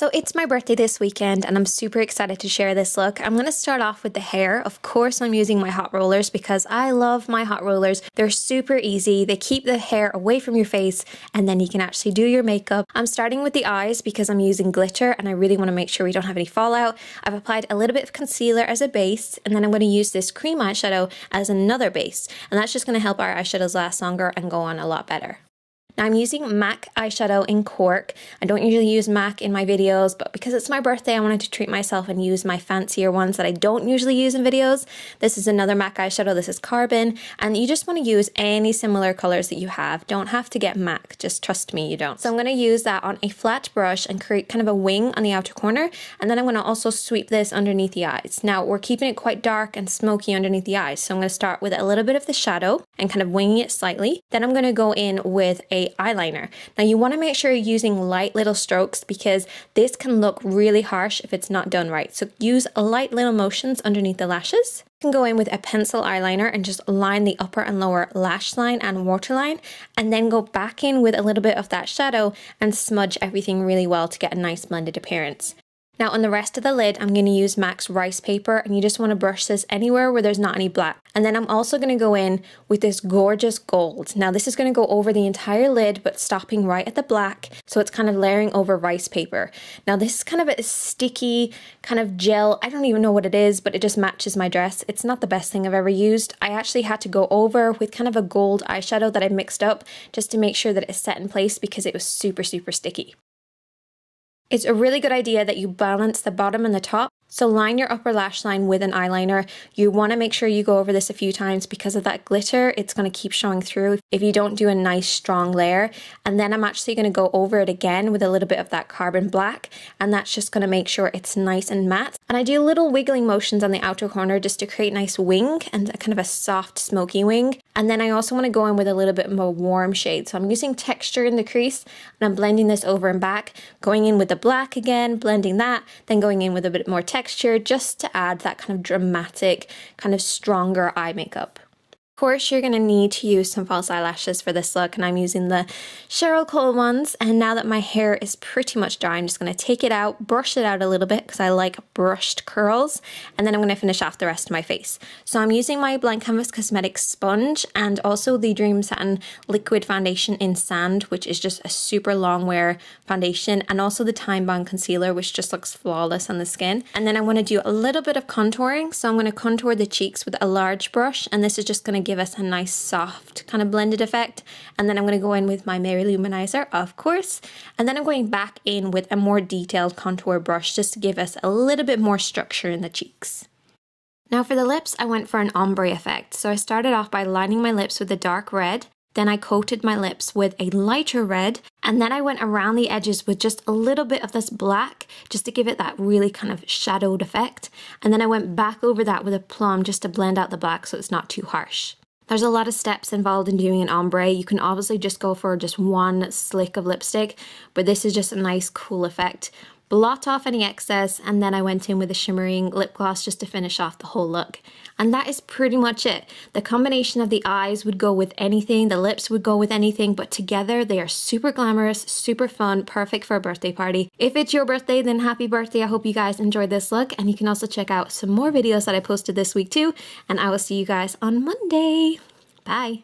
So it's my birthday this weekend and I'm super excited to share this look. I'm going to start off with the hair. Of course, I'm using my hot rollers because I love my hot rollers. They're super easy. They keep the hair away from your face and then you can actually do your makeup. I'm starting with the eyes because I'm using glitter and I really want to make sure we don't have any fallout. I've applied a little bit of concealer as a base and then I'm going to use this cream eyeshadow as another base. And that's just going to help our eyeshadows last longer and go on a lot better. Now I'm using MAC eyeshadow in Cork. I don't usually use MAC in my videos, but because it's my birthday, I wanted to treat myself and use my fancier ones that I don't usually use in videos. This is another MAC eyeshadow. This is Carbon, and you just want to use any similar colors that you have. Don't have to get MAC. Just trust me, you don't. So I'm going to use that on a flat brush and create kind of a wing on the outer corner, and then I'm going to also sweep this underneath the eyes. Now we're keeping it quite dark and smoky underneath the eyes, so I'm going to start with a little bit of the shadow and kind of winging it slightly. Then I'm going to go in with a eyeliner. Now you want to make sure you're using light little strokes because this can look really harsh if it's not done right. So use light little motions underneath the lashes. You can go in with a pencil eyeliner and just line the upper and lower lash line and waterline, and then go back in with a little bit of that shadow and smudge everything really well to get a nice blended appearance. Now on the rest of the lid, I'm going to use MAC's rice paper, and you just want to brush this anywhere where there's not any black. And then I'm also going to go in with this gorgeous gold. Now this is going to go over the entire lid, but stopping right at the black. So it's kind of layering over rice paper. Now this is kind of a sticky kind of gel. I don't even know what it is, but it just matches my dress. It's not the best thing I've ever used. I actually had to go over with kind of a gold eyeshadow that I mixed up just to make sure that it's set in place because it was super, super sticky. It's a really good idea that you balance the bottom and the top. So line your upper lash line with an eyeliner. You want to make sure you go over this a few times because of that glitter. It's going to keep showing through if you don't do a nice strong layer. And then I'm actually going to go over it again with a little bit of that carbon black. And that's just going to make sure it's nice and matte. And I do little wiggling motions on the outer corner just to create a nice wing and kind of a soft smoky wing. And then I also want to go in with a little bit more warm shade. So I'm using texture in the crease and I'm blending this over and back, going in with the black again, blending that, then going in with a bit more texture just to add that kind of dramatic, kind of stronger eye makeup. Of course, you're going to need to use some false eyelashes for this look, and I'm using the Cheryl Cole ones. And now that my hair is pretty much dry, I'm just going to take it out, brush it out a little bit because I like brushed curls, and then I'm going to finish off the rest of my face. So I'm using my Blank Canvas Cosmetics sponge and also the Dream Satin Liquid Foundation in Sand, which is just a super long wear foundation, and also the Time Bound Concealer, which just looks flawless on the skin. And then I want to do a little bit of contouring, so I'm going to contour the cheeks with a large brush, and this is just going to give us a nice soft kind of blended effect. And then I'm going to go in with my Mary Luminizer, of course, and then I'm going back in with a more detailed contour brush just to give us a little bit more structure in the cheeks. Now for the lips, I went for an ombre effect. So I started off by lining my lips with a dark red, then I coated my lips with a lighter red, and then I went around the edges with just a little bit of this black just to give it that really kind of shadowed effect. And then I went back over that with a plum just to blend out the black so it's not too harsh. There's a lot of steps involved in doing an ombre. You can obviously just go for just one slick of lipstick, but this is just a nice cool effect. Blot off any excess, and then I went in with a shimmering lip gloss just to finish off the whole look. And that is pretty much it. The combination of the eyes would go with anything, the lips would go with anything, but together they are super glamorous, super fun, perfect for a birthday party. If it's your birthday, then happy birthday. I hope you guys enjoyed this look, and you can also check out some more videos that I posted this week too, and I will see you guys on Monday. Bye.